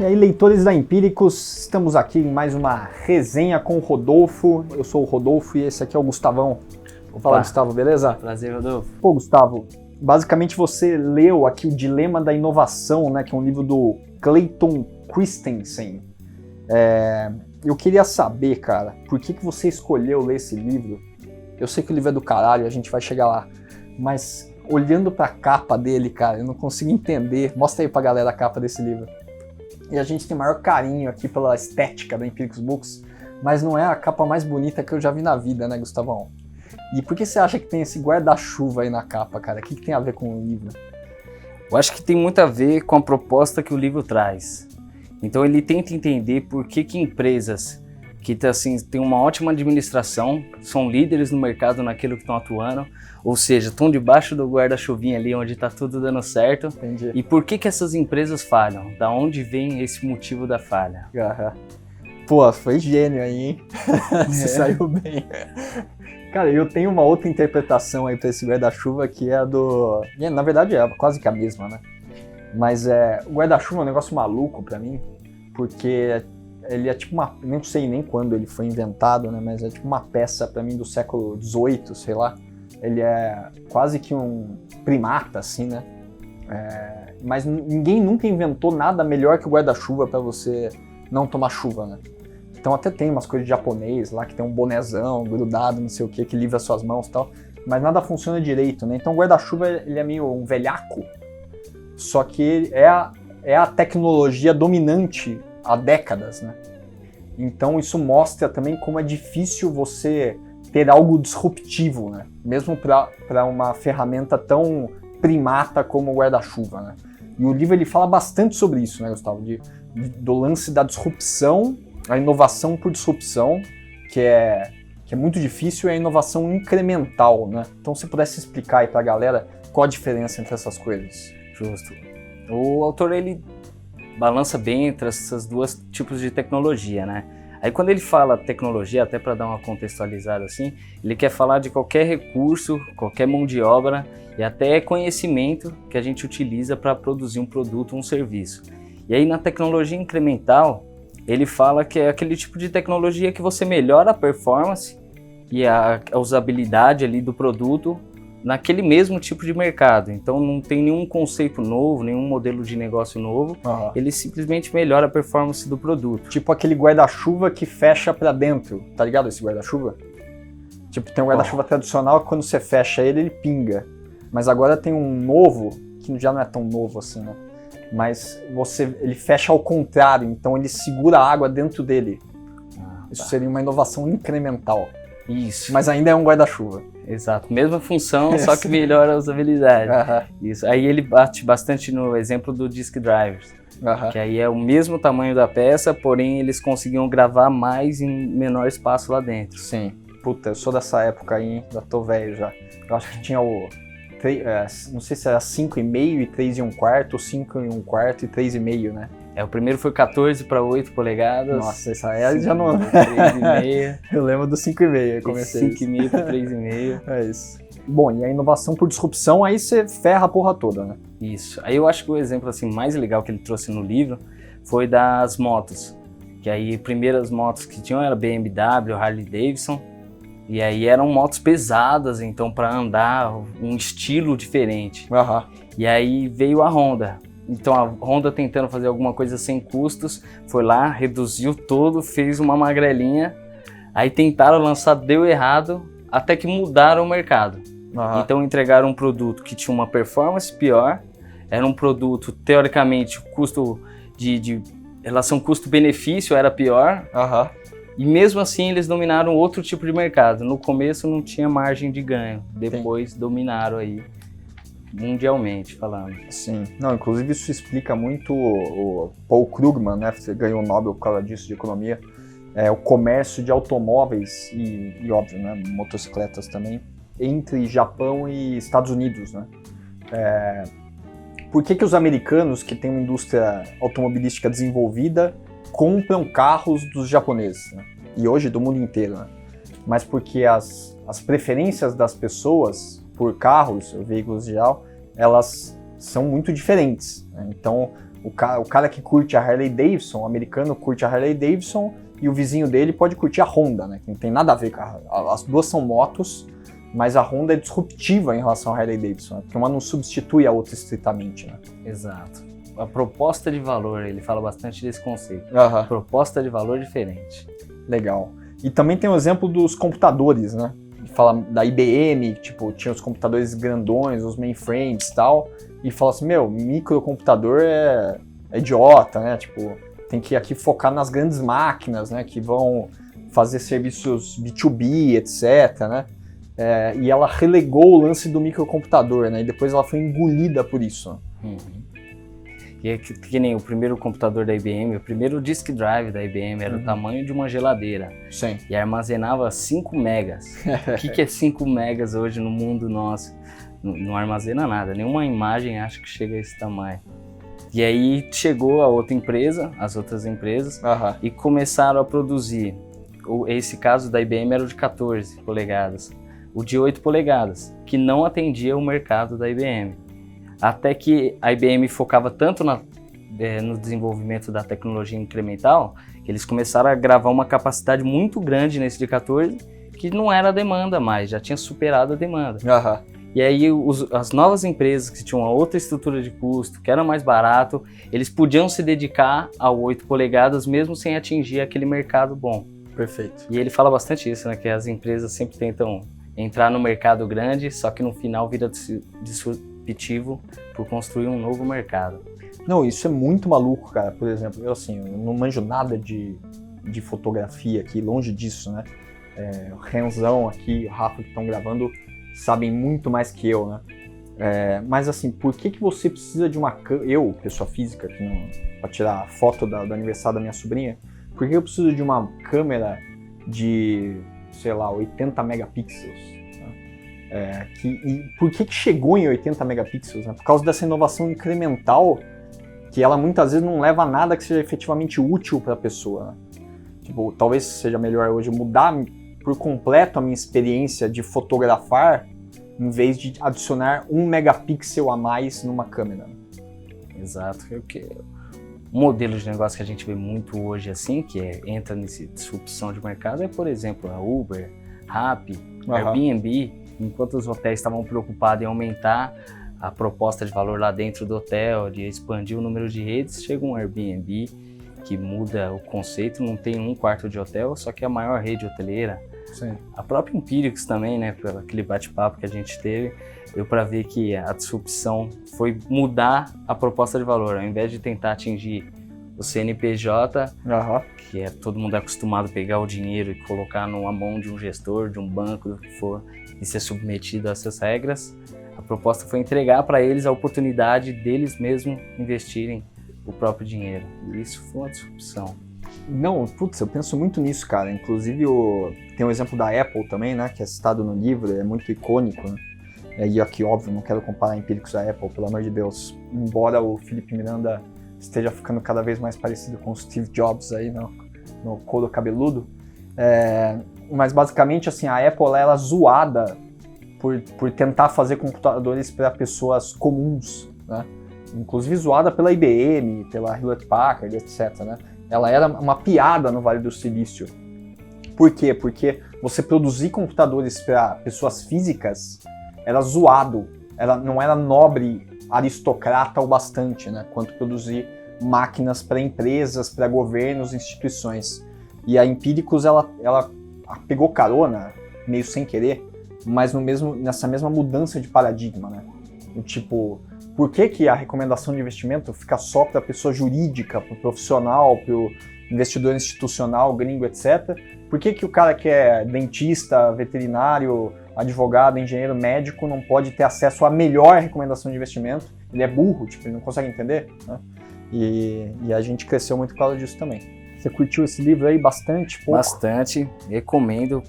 E aí, leitores da Empíricos, estamos aqui em mais uma resenha com o Rodolfo. Eu sou o Rodolfo e esse aqui é o Gustavão. Fala, Gustavo, beleza? Prazer, Rodolfo. Pô, Gustavo, basicamente você leu aqui o Dilema da Inovação, né, que é um livro do Clayton Christensen. Eu queria saber, cara, por que você escolheu ler esse livro? Eu sei que o livro é do caralho, a gente vai chegar lá, mas olhando pra capa dele, cara, eu não consigo entender. Mostra aí pra galera a capa desse livro. E a gente tem o maior carinho aqui pela estética da Empíricos Books, mas não é a capa mais bonita que eu já vi na vida, né, Gustavão? E por que você acha que tem esse guarda-chuva aí na capa, cara? O que tem a ver com o livro? Eu acho que tem muito a ver com a proposta que o livro traz. Então ele tenta entender por que empresas que assim, têm uma ótima administração, são líderes no mercado naquilo que estão atuando, ou seja, estão debaixo do guarda-chuvinha ali onde está tudo dando certo. Entendi. E por que essas empresas falham? Da onde vem esse motivo da falha? Pô, foi gênio aí, hein? Você saiu bem. Cara, eu tenho uma outra interpretação aí pra esse guarda-chuva que é do... Na verdade é quase que a mesma, né? Mas o guarda-chuva é um negócio maluco pra mim, porque ele é tipo uma... Não sei nem quando ele foi inventado, né? Mas é tipo uma peça pra mim do século XVIII, sei lá. Ele é quase que um primata, assim, né? Mas ninguém nunca inventou nada melhor que o guarda-chuva pra você não tomar chuva, né? Então até tem umas coisas de japonês lá, que tem um bonezão grudado, não sei o que livra suas mãos e tal, mas nada funciona direito, né? Então o guarda-chuva, ele é meio um velhaco, só que é a tecnologia dominante há décadas, né? Então isso mostra também como é difícil você ter algo disruptivo, né? Mesmo para uma ferramenta tão primata como o guarda-chuva, né? E o livro ele fala bastante sobre isso, né, Gustavo? Do lance da disrupção, a inovação por disrupção, que é muito difícil, e a inovação incremental, né? Então, se pudesse explicar aí pra galera qual a diferença entre essas coisas. Justo. O autor, ele balança bem entre esses dois tipos de tecnologia, né? Aí, quando ele fala tecnologia, até para dar uma contextualizada assim, ele quer falar de qualquer recurso, qualquer mão de obra e até conhecimento que a gente utiliza para produzir um produto ou um serviço. E aí, na tecnologia incremental, ele fala que é aquele tipo de tecnologia que você melhora a performance e a usabilidade ali do produto naquele mesmo tipo de mercado. Então não tem nenhum conceito novo, nenhum modelo de negócio novo, ele simplesmente melhora a performance do produto. Tipo aquele guarda-chuva que fecha pra dentro, tá ligado esse guarda-chuva? Tipo, tem um guarda-chuva tradicional que quando você fecha ele pinga. Mas agora tem um novo, que já não é tão novo assim, né? Mas ele fecha ao contrário, então ele segura a água dentro dele. Isso seria uma inovação incremental. Isso. Mas ainda é um guarda-chuva. Exato, mesma função, só que melhora a usabilidade. Isso. Aí ele bate bastante no exemplo do Disk Drivers, que aí é o mesmo tamanho da peça, porém eles conseguiam gravar mais em menor espaço lá dentro. Sim. Puta, eu sou dessa época aí, já tô velho já. Eu acho que tinha não sei se era 5,5 e 3 1/4, ou 5 1/4 e 3,5, né? O primeiro foi 14 para 8 polegadas. Nossa, essa aí já não... 3,5. Eu lembro do 5,5, eu comecei 5,5 para 3,5. É isso. Bom, e a inovação por disrupção, aí você ferra a porra toda, né? Isso. Aí eu acho que o exemplo assim, mais legal que ele trouxe no livro foi das motos. Que aí, primeiras motos que tinham era BMW, Harley Davidson. E aí eram motos pesadas, então para andar um estilo diferente. E aí veio a Honda. Então a Honda, tentando fazer alguma coisa sem custos, foi lá, reduziu todo, fez uma magrelinha. Aí tentaram lançar, deu errado, até que mudaram o mercado. Então entregaram um produto que tinha uma performance pior, era um produto, teoricamente, o custo de relação custo-benefício era pior. E mesmo assim eles dominaram outro tipo de mercado. No começo não tinha margem de ganho, depois dominaram aí, mundialmente falando. Sim, não, inclusive isso explica muito o Paul Krugman, né, que ganhou o Nobel por causa disso, de economia, o comércio de automóveis e óbvio, né, motocicletas também, entre Japão e Estados Unidos, né. Por que os americanos, que têm uma indústria automobilística desenvolvida, compram carros dos japoneses, né? E hoje do mundo inteiro, né? Mas porque as preferências das pessoas por carros, veículos em geral, elas são muito diferentes, né? Então O cara que curte a Harley Davidson, o americano curte a Harley Davidson e o vizinho dele pode curtir a Honda, né? Que não tem nada a ver com as duas são motos, mas a Honda é disruptiva em relação à Harley Davidson, né? Porque uma não substitui a outra estritamente, né? Exato. A proposta de valor, ele fala bastante desse conceito. Aham. Proposta de valor diferente. Legal. E também tem o exemplo dos computadores, né? Fala da IBM, tipo, tinha os computadores grandões, os mainframes e tal, e fala assim, microcomputador é idiota, né? Tipo, tem que aqui focar nas grandes máquinas, né? Que vão fazer serviços B2B, etc, né? E ela relegou o lance do microcomputador, né? E depois ela foi engolida por isso. Uhum. E é que nem o primeiro computador da IBM, o primeiro disk drive da IBM era o tamanho de uma geladeira. Sim. E armazenava 5 megas. O que é 5 megas hoje no mundo nosso? Não armazena nada, nenhuma imagem acho que chega a esse tamanho. E aí chegou a outra empresa, as outras empresas, e começaram a produzir. Esse caso da IBM era o de 14 polegadas, o de 8 polegadas, que não atendia o mercado da IBM. Até que a IBM focava tanto no desenvolvimento da tecnologia incremental, que eles começaram a gravar uma capacidade muito grande nesse de 14, que não era a demanda mais, já tinha superado a demanda. E aí as novas empresas que tinham uma outra estrutura de custo, que era mais barato, eles podiam se dedicar ao 8 polegadas mesmo sem atingir aquele mercado bom. Perfeito. E ele fala bastante isso, né, que as empresas sempre tentam entrar no mercado grande, só que no final vira disruptivo por construir um novo mercado. Não, isso é muito maluco, cara. Por exemplo, eu não manjo nada de fotografia aqui, longe disso, né? O Renzão aqui, o Rafa que estão gravando, sabem muito mais que eu, né? Mas assim, por que você precisa de uma câmera? Eu, pessoa física, para tirar foto do aniversário da minha sobrinha, por que eu preciso de uma câmera de, sei lá, 80 megapixels? E por que chegou em 80 megapixels? Né? Por causa dessa inovação incremental, que ela muitas vezes não leva a nada que seja efetivamente útil para a pessoa. Né? Tipo, talvez seja melhor hoje mudar por completo a minha experiência de fotografar, em vez de adicionar 1 megapixel a mais numa câmera. Exato. Um modelo de negócio que a gente vê muito hoje assim, que entra nessa disrupção de mercado, é, por exemplo, a Uber, Rappi, Airbnb. Enquanto os hotéis estavam preocupados em aumentar a proposta de valor lá dentro do hotel, de expandir o número de redes, chega um Airbnb que muda o conceito, não tem um quarto de hotel, só que é a maior rede hoteleira. Sim. A própria Empíricos também, né, por aquele bate-papo que a gente teve, deu para ver que a disrupção foi mudar a proposta de valor, ao invés de tentar atingir o CNPJ, que todo mundo é acostumado a pegar o dinheiro e colocar numa mão de um gestor, de um banco, do que for, e ser submetido a essas regras. A proposta foi entregar para eles a oportunidade deles mesmos investirem o próprio dinheiro. E isso foi uma disrupção. Não, putz, eu penso muito nisso, cara. Inclusive, tem o exemplo da Apple também, né, que é citado no livro, é muito icônico, né? E aqui, óbvio, não quero comparar Empíricos à Apple, pelo amor de Deus. Embora o Felipe Miranda esteja ficando cada vez mais parecido com o Steve Jobs aí no couro cabeludo. Mas basicamente, assim, a Apple ela é zoada por tentar fazer computadores para pessoas comuns, né? Inclusive zoada pela IBM, pela Hewlett Packard, etc, né? Ela era uma piada no Vale do Silício. Por quê? Porque você produzir computadores para pessoas físicas era zoado, não era nobre, aristocrata o bastante, né? Quanto produzir máquinas para empresas, para governos, instituições. E a Empíricos, ela pegou carona, meio sem querer, mas nessa mesma mudança de paradigma, né? Tipo, por que a recomendação de investimento fica só para a pessoa jurídica, para o profissional, para o investidor institucional, gringo, etc. Por que o cara que é dentista, veterinário, advogado, engenheiro, médico não pode ter acesso à melhor recomendação de investimento? Ele é burro, tipo, ele não consegue entender, né? E a gente cresceu muito por causa disso também. Você curtiu esse livro aí bastante? Pouco? Bastante, recomendo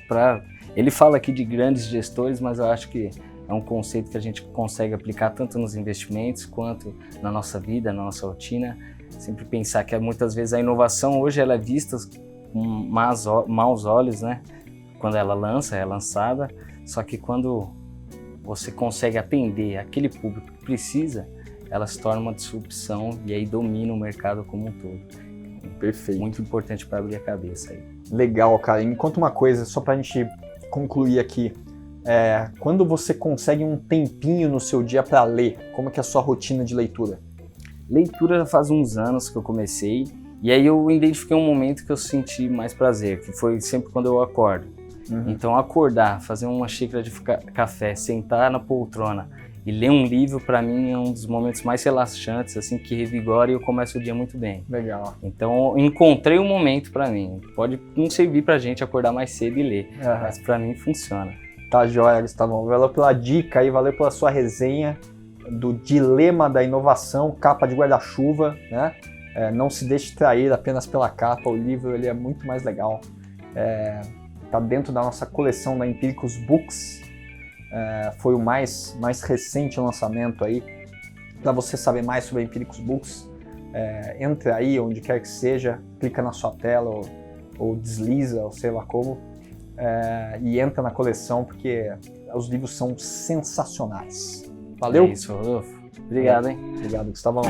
Ele fala aqui de grandes gestores, mas eu acho que é um conceito que a gente consegue aplicar tanto nos investimentos quanto na nossa vida, na nossa rotina. Sempre pensar que muitas vezes a inovação hoje ela é vista com maus olhos, né? Quando ela é lançada, só que quando você consegue atender aquele público que precisa, ela se torna uma disrupção e aí domina o mercado como um todo. Perfeito. Muito importante para abrir a cabeça aí. Legal, cara. E me conta uma coisa, só pra gente concluir aqui. Quando você consegue um tempinho no seu dia para ler, como que é a sua rotina de leitura? Leitura já faz uns anos que eu comecei, e aí eu identifiquei um momento que eu senti mais prazer, que foi sempre quando eu acordo. Então acordar, fazer uma xícara de café, sentar na poltrona e ler um livro, para mim é um dos momentos mais relaxantes, assim, que revigora e eu começo o dia muito bem. Legal. Então eu encontrei um momento para mim. Pode não servir pra gente acordar mais cedo e ler, mas para mim funciona. Tá joia, Gustavão. Valeu pela dica aí, valeu pela sua resenha do Dilema da Inovação, capa de guarda-chuva, né? Não se deixe trair apenas pela capa, o livro ele é muito mais legal. Tá dentro da nossa coleção da Empíricos Books, foi o mais recente lançamento aí. Para você saber mais sobre a Empíricos Books, entre aí, onde quer que seja, clica na sua tela ou desliza, ou sei lá como, e entra na coleção, porque os livros são sensacionais. Valeu? É isso, Rodolfo. Obrigado, hein? Obrigado, Gustavão.